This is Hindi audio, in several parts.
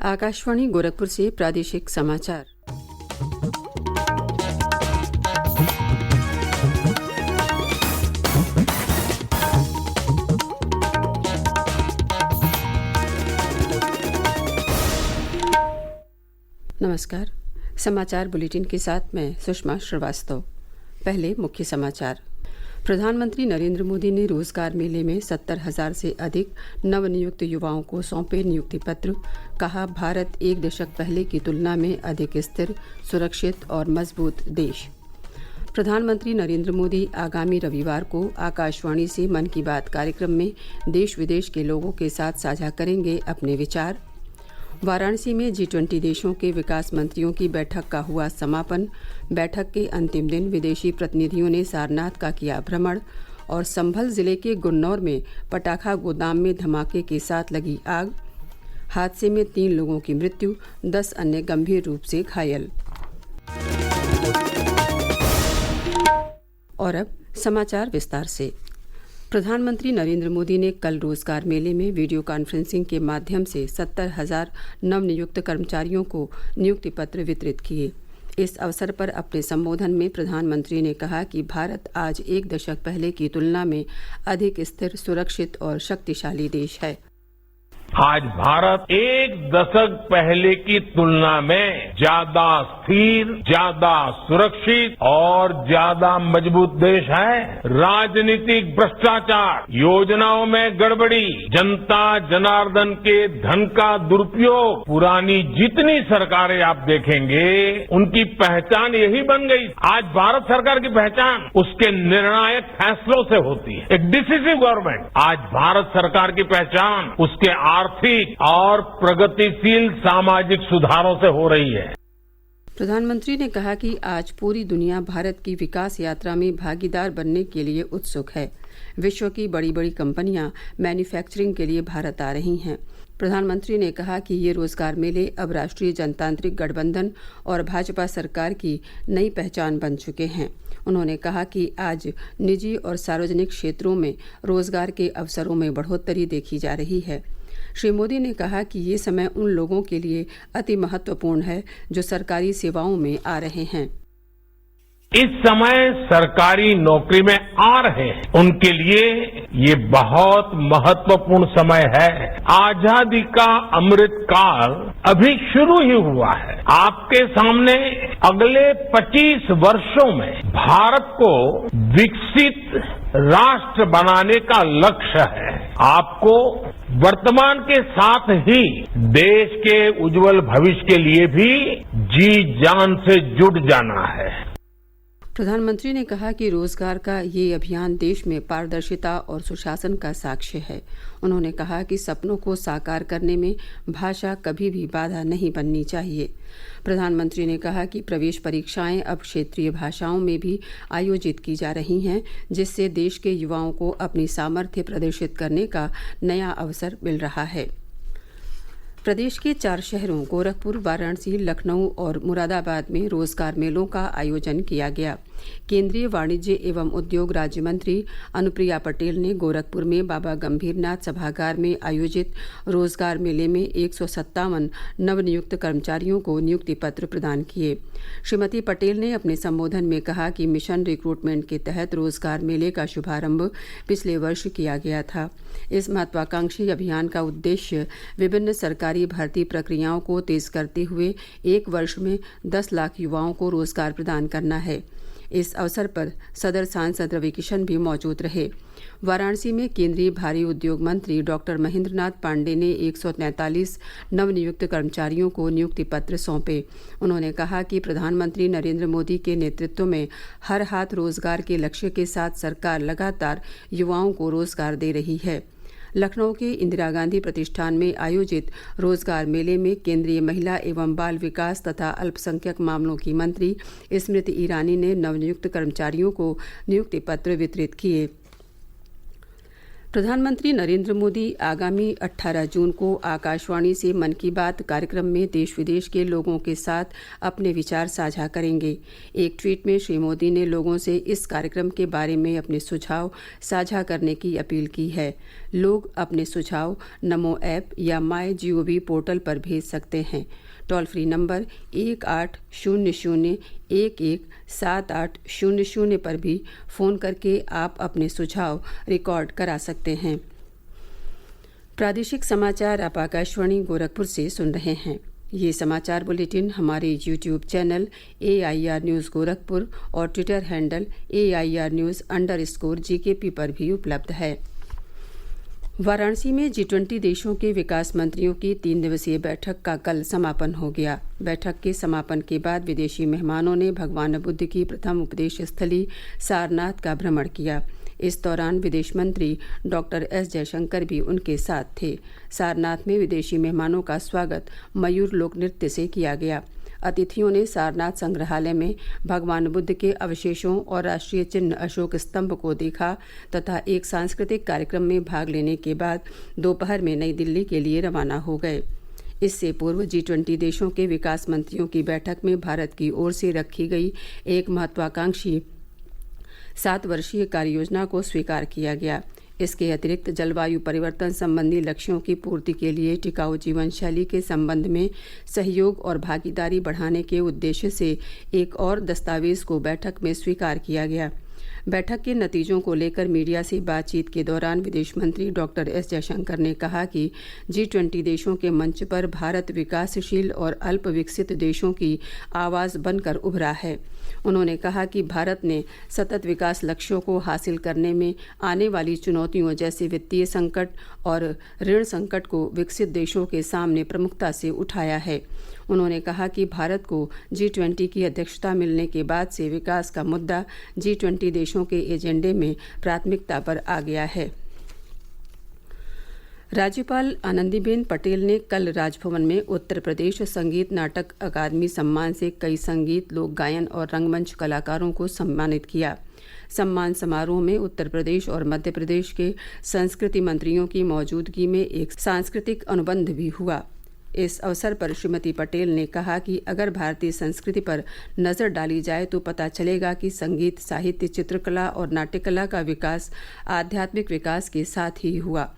आकाशवाणी गोरखपुर से प्रादेशिक समाचार। नमस्कार। समाचार बुलेटिन के साथ मैं सुषमा श्रीवास्तव। पहले मुख्य समाचार। प्रधानमंत्री नरेंद्र मोदी ने रोजगार मेले में 70,000 से अधिक नवनियुक्त युवाओं को सौंपे नियुक्ति पत्र। कहा, भारत एक दशक पहले की तुलना में अधिक स्थिर, सुरक्षित और मजबूत देश। प्रधानमंत्री नरेंद्र मोदी आगामी रविवार को आकाशवाणी से मन की बात कार्यक्रम में देश विदेश के लोगों के साथ साझा करेंगे अपने विचार। वाराणसी में G20 देशों के विकास मंत्रियों की बैठक का हुआ समापन। बैठक के अंतिम दिन विदेशी प्रतिनिधियों ने सारनाथ का किया भ्रमण। और संभल जिले के गुन्नौर में पटाखा गोदाम में धमाके के साथ लगी आग। हादसे में 3 लोगों की मृत्यु, 10 अन्य गंभीर रूप से घायल। और अब समाचार विस्तार से। प्रधानमंत्री नरेंद्र मोदी ने कल रोजगार मेले में वीडियो कॉन्फ्रेंसिंग के माध्यम से 70,000 नवनियुक्त कर्मचारियों को नियुक्ति पत्र वितरित किए। इस अवसर पर अपने संबोधन में प्रधानमंत्री ने कहा कि भारत आज एक दशक पहले की तुलना में अधिक स्थिर, सुरक्षित और शक्तिशाली देश है। आज भारत एक दशक पहले की तुलना में ज्यादा स्थिर, ज्यादा सुरक्षित और ज्यादा मजबूत देश है। राजनीतिक भ्रष्टाचार, योजनाओं में गड़बड़ी, जनता जनार्दन के धन का दुरुपयोग, पुरानी जितनी सरकारें आप देखेंगे उनकी पहचान यही बन गई। आज भारत सरकार की पहचान उसके निर्णायक फैसलों से होती है। एक डिसिसिव गवर्नमेंट। आज भारत सरकार की पहचान उसके आर्थिक और प्रगतिशील सामाजिक सुधारों से हो रही है। प्रधानमंत्री ने कहा कि आज पूरी दुनिया भारत की विकास यात्रा में भागीदार बनने के लिए उत्सुक है। विश्व की बड़ी बड़ी कंपनियां मैन्युफैक्चरिंग के लिए भारत आ रही हैं। प्रधानमंत्री ने कहा कि ये रोजगार मेले अब राष्ट्रीय जनतांत्रिक गठबंधन और भाजपा सरकार की नई पहचान बन चुके हैं। उन्होंने कहा कि आज निजी और सार्वजनिक क्षेत्रों में रोजगार के अवसरों में बढ़ोतरी देखी जा रही है। श्री मोदी ने कहा कि ये समय उन लोगों के लिए अति महत्वपूर्ण है जो सरकारी सेवाओं में आ रहे हैं। इस समय सरकारी नौकरी में आ रहे हैं, उनके लिए ये बहुत महत्वपूर्ण समय है। आजादी का अमृत काल अभी शुरू ही हुआ है। आपके सामने अगले 25 वर्षों में भारत को विकसित राष्ट्र बनाने का लक्ष्य है। आपको वर्तमान के साथ ही देश के उज्जवल भविष्य के लिए भी जी जान से जुट जाना है। प्रधानमंत्री ने कहा कि रोजगार का ये अभियान देश में पारदर्शिता और सुशासन का साक्ष्य है। उन्होंने कहा कि सपनों को साकार करने में भाषा कभी भी बाधा नहीं बननी चाहिए। प्रधानमंत्री ने कहा कि प्रवेश परीक्षाएं अब क्षेत्रीय भाषाओं में भी आयोजित की जा रही हैं, जिससे देश के युवाओं को अपनी सामर्थ्य प्रदर्शित करने का नया अवसर मिल रहा है। प्रदेश के 4 शहरों गोरखपुर, वाराणसी, लखनऊ और मुरादाबाद में रोजगार मेलों का आयोजन किया गया। केंद्रीय वाणिज्य एवं उद्योग राज्य मंत्री अनुप्रिया पटेल ने गोरखपुर में बाबा गंभीरनाथ सभागार में आयोजित रोजगार मेले में 157 नवनियुक्त कर्मचारियों को नियुक्ति पत्र प्रदान किए। श्रीमती पटेल ने अपने संबोधन में कहा कि मिशन रिक्रूटमेंट के तहत रोजगार मेले का शुभारंभ पिछले वर्ष किया गया था। इस महत्वाकांक्षी अभियान का उद्देश्य विभिन्न सरकारी भर्ती प्रक्रियाओं को तेज करते हुए एक वर्ष में 10 लाख युवाओं को रोजगार प्रदान करना है। इस अवसर पर सदर सांसद रवि किशन भी मौजूद रहे। वाराणसी में केंद्रीय भारी उद्योग मंत्री डॉक्टर महेंद्रनाथ पांडे ने 143 नवनियुक्त कर्मचारियों को नियुक्ति पत्र सौंपे। उन्होंने कहा कि प्रधानमंत्री नरेंद्र मोदी के नेतृत्व में हर हाथ रोजगार के लक्ष्य के साथ सरकार लगातार युवाओं को रोजगार दे रही है। लखनऊ के इंदिरा गांधी प्रतिष्ठान में आयोजित रोजगार मेले में केंद्रीय महिला एवं बाल विकास तथा अल्पसंख्यक मामलों की मंत्री स्मृति ईरानी ने नवनियुक्त कर्मचारियों को नियुक्ति पत्र वितरित किए। प्रधानमंत्री नरेंद्र मोदी आगामी 18 जून को आकाशवाणी से मन की बात कार्यक्रम में देश विदेश के लोगों के साथ अपने विचार साझा करेंगे। एक ट्वीट में श्री मोदी ने लोगों से इस कार्यक्रम के बारे में अपने सुझाव साझा करने की अपील की है। लोग अपने सुझाव नमो ऐप या माई GOV पोर्टल पर भेज सकते हैं। टोल फ्री नंबर 1800-11-7800 पर भी फ़ोन करके आप अपने सुझाव रिकॉर्ड करा सकते हैं। प्रादेशिक समाचार आप आकाशवाणी गोरखपुर से सुन रहे हैं। ये समाचार बुलेटिन हमारे YouTube channel AIR news Gorakhpur और ट्विटर हैंडल AIR News_GKP पर भी उपलब्ध है। वाराणसी में G20 देशों के विकास मंत्रियों की 3 दिवसीय बैठक का कल समापन हो गया। बैठक के समापन के बाद विदेशी मेहमानों ने भगवान बुद्ध की प्रथम उपदेश स्थली सारनाथ का भ्रमण किया। इस दौरान विदेश मंत्री डॉक्टर S जयशंकर भी उनके साथ थे। सारनाथ में विदेशी मेहमानों का स्वागत मयूर लोक नृत्य से किया गया। अतिथियों ने सारनाथ संग्रहालय में भगवान बुद्ध के अवशेषों और राष्ट्रीय चिन्ह अशोक स्तंभ को देखा तथा एक सांस्कृतिक कार्यक्रम में भाग लेने के बाद दोपहर में नई दिल्ली के लिए रवाना हो गए। इससे पूर्व G20 देशों के विकास मंत्रियों की बैठक में भारत की ओर से रखी गई एक महत्वाकांक्षी 7 वर्षीय कार्य योजना को स्वीकार किया गया। इसके अतिरिक्त जलवायु परिवर्तन संबंधी लक्ष्यों की पूर्ति के लिए टिकाऊ जीवन शैली के संबंध में सहयोग और भागीदारी बढ़ाने के उद्देश्य से एक और दस्तावेज को बैठक में स्वीकार किया गया। बैठक के नतीजों को लेकर मीडिया से बातचीत के दौरान विदेश मंत्री डॉक्टर S जयशंकर ने कहा कि G20 देशों के मंच पर भारत विकासशील और अल्प विकसित देशों की आवाज़ बनकर उभरा है। उन्होंने कहा कि भारत ने सतत विकास लक्ष्यों को हासिल करने में आने वाली चुनौतियों जैसे वित्तीय संकट और ऋण संकट को विकसित देशों के सामने प्रमुखता से उठाया है। उन्होंने कहा कि भारत को G20 की अध्यक्षता मिलने के बाद से विकास का मुद्दा G20 देशों के एजेंडे में प्राथमिकता पर आ गया है। राज्यपाल आनंदीबेन पटेल ने कल राजभवन में उत्तर प्रदेश संगीत नाटक अकादमी सम्मान से कई संगीत लोक गायन और रंगमंच कलाकारों को सम्मानित किया। सम्मान समारोह में उत्तर प्रदेश और मध्य प्रदेश के संस्कृति मंत्रियों की मौजूदगी में एक सांस्कृतिक अनुबंध भी हुआ। इस अवसर पर श्रीमती पटेल ने कहा कि अगर भारतीय संस्कृति पर नज़र डाली जाए तो पता चलेगा कि संगीत, साहित्य, चित्रकला और नाट्यकला का विकास आध्यात्मिक विकास के साथ ही हुआ।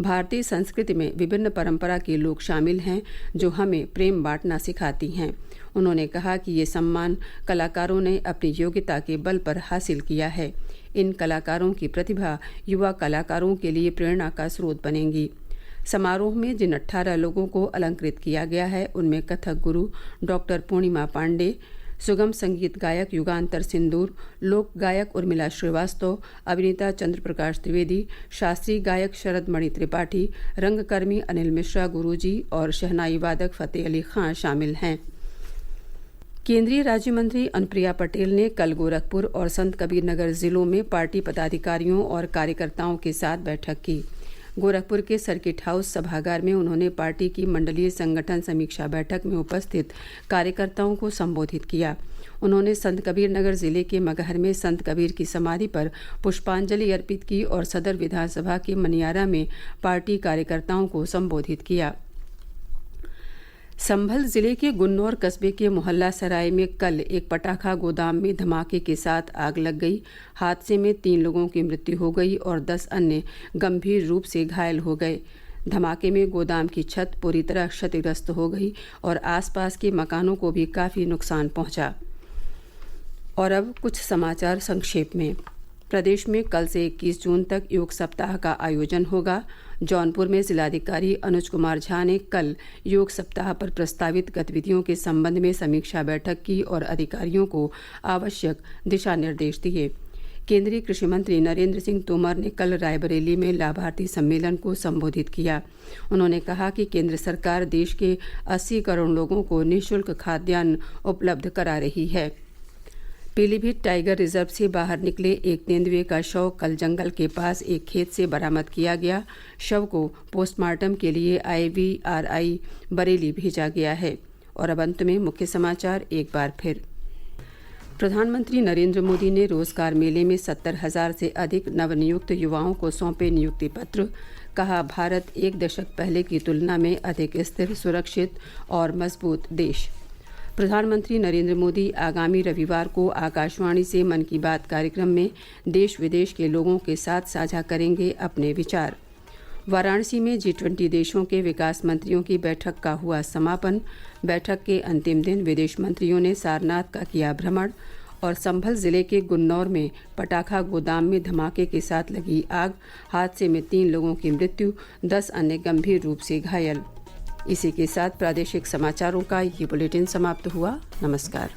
भारतीय संस्कृति में विभिन्न परंपरा के लोग शामिल हैं जो हमें प्रेम बांटना सिखाती हैं। उन्होंने कहा कि ये सम्मान कलाकारों ने अपनी योग्यता के बल पर हासिल किया है। इन कलाकारों की प्रतिभा युवा कलाकारों के लिए प्रेरणा का स्रोत बनेगी। समारोह में जिन 18 लोगों को अलंकृत किया गया है उनमें कथक गुरु डॉक्टर पूर्णिमा पांडे, सुगम संगीत गायक युगांतर सिंदूर, लोक गायक उर्मिला श्रीवास्तव, अभिनेता चंद्र प्रकाश त्रिवेदी, शास्त्रीय गायक शरद मणि त्रिपाठी, रंगकर्मी अनिल मिश्रा गुरुजी और शहनाई वादक फतेह अली खां शामिल हैं। केंद्रीय राज्य मंत्री अनुप्रिया पटेल ने कल गोरखपुर और संत कबीर नगर जिलों में पार्टी पदाधिकारियों और कार्यकर्ताओं के साथ बैठक की। गोरखपुर के सर्किट हाउस सभागार में उन्होंने पार्टी की मंडलीय संगठन समीक्षा बैठक में उपस्थित कार्यकर्ताओं को संबोधित किया। उन्होंने संत कबीर नगर जिले के मगहर में संत कबीर की समाधि पर पुष्पांजलि अर्पित की और सदर विधानसभा के मनियारा में पार्टी कार्यकर्ताओं को संबोधित किया। संभल जिले के गुन्नौर कस्बे के मोहल्ला सराय में कल एक पटाखा गोदाम में धमाके के साथ आग लग गई। हादसे में 3 लोगों की मृत्यु हो गई और 10 अन्य गंभीर रूप से घायल हो गए। धमाके में गोदाम की छत पूरी तरह क्षतिग्रस्त हो गई और आसपास के मकानों को भी काफ़ी नुकसान पहुंचा। और अब कुछ समाचार संक्षेप में। प्रदेश में कल से 21 जून तक योग सप्ताह का आयोजन होगा। जौनपुर में जिलाधिकारी अनुज कुमार झा ने कल योग सप्ताह पर प्रस्तावित गतिविधियों के संबंध में समीक्षा बैठक की और अधिकारियों को आवश्यक दिशा निर्देश दिए। केंद्रीय कृषि मंत्री नरेंद्र सिंह तोमर ने कल रायबरेली में लाभार्थी सम्मेलन को संबोधित किया। उन्होंने कहा कि केंद्र सरकार देश के 80 करोड़ लोगों को निःशुल्क खाद्यान्न उपलब्ध करा रही है। पीलीभीत टाइगर रिजर्व से बाहर निकले एक तेंदुए का शव कल जंगल के पास एक खेत से बरामद किया गया। शव को पोस्टमार्टम के लिए IVRI बरेली भेजा गया है। और अब अंत में मुख्य समाचार एक बार फिर। प्रधानमंत्री नरेंद्र मोदी ने रोजगार मेले में 70,000 से अधिक नवनियुक्त युवाओं को सौंपे नियुक्ति पत्र। कहा, भारत एक दशक पहले की तुलना में अधिक स्थिर, सुरक्षित और मजबूत देश। प्रधानमंत्री नरेंद्र मोदी आगामी रविवार को आकाशवाणी से मन की बात कार्यक्रम में देश विदेश के लोगों के साथ साझा करेंगे अपने विचार। वाराणसी में G20 देशों के विकास मंत्रियों की बैठक का हुआ समापन। बैठक के अंतिम दिन विदेश मंत्रियों ने सारनाथ का किया भ्रमण। और संभल जिले के गुन्नौर में पटाखा गोदाम में धमाके के साथ लगी आग। हादसे में 3 लोगों की मृत्यु, 10 अन्य गंभीर रूप से घायल। इसी के साथ प्रादेशिक समाचारों का ये बुलेटिन समाप्त हुआ। नमस्कार।